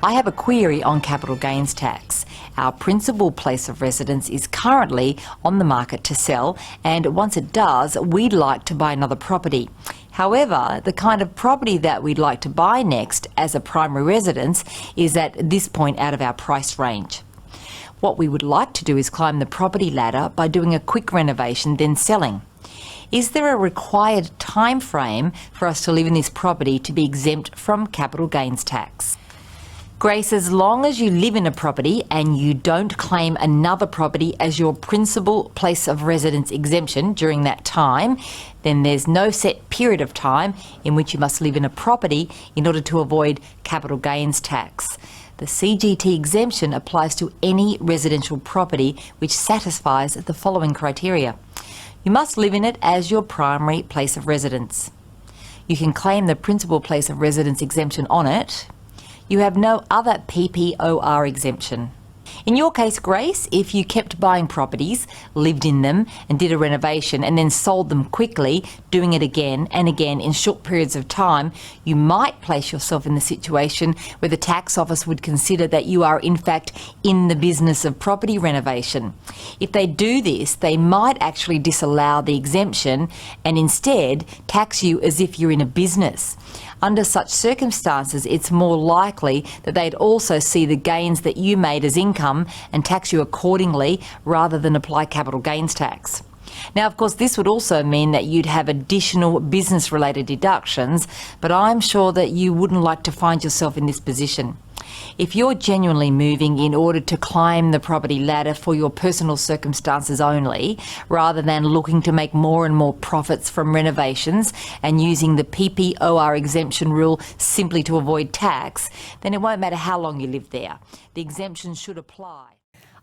I have a query on capital gains tax. Our principal place of residence is currently on the market to sell, and once it does, we'd like to buy another property. However, the kind of property that we'd like to buy next as a primary residence is at this point out of our price range. What we would like to do is climb the property ladder by doing a quick renovation, then selling. Is there a required time frame for us to live in this property to be exempt from capital gains tax? Grace, as long as you live in a property and you don't claim another property as your principal place of residence exemption during that time, then there's no set period of time in which you must live in a property in order to avoid capital gains tax. The CGT exemption applies to any residential property which satisfies the following criteria. You must live in it as your primary place of residence. You can claim the principal place of residence exemption on it. You have no other PPOR exemption. In your case, Grace, if you kept buying properties, lived in them and did a renovation and then sold them quickly, doing it again and again in short periods of time, you might place yourself in the situation where the tax office would consider that you are in fact in the business of property renovation. If they do this, they might actually disallow the exemption and instead tax you as if you're in a business. Under such circumstances, it's more likely that they'd also see the gains that you made as income and tax you accordingly rather than apply capital gains tax. Now, of course, this would also mean that you'd have additional business-related deductions, but I'm sure that you wouldn't like to find yourself in this position. If you're genuinely moving in order to climb the property ladder for your personal circumstances only, rather than looking to make more and more profits from renovations and using the PPOR exemption rule simply to avoid tax, then it won't matter how long you live there. The exemption should apply.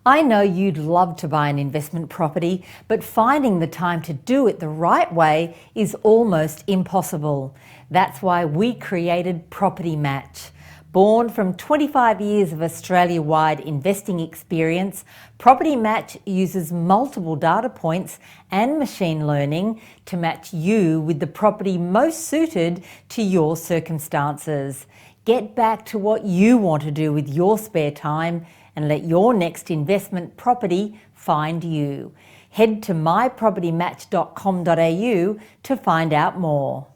I know you'd love to buy an investment property, but finding the time to do it the right way is almost impossible. That's why we created Property Match. Born from 25 years of Australia-wide investing experience, Property Match uses multiple data points and machine learning to match you with the property most suited to your circumstances. Get back to what you want to do with your spare time and let your next investment property find you. Head to mypropertymatch.com.au to find out more.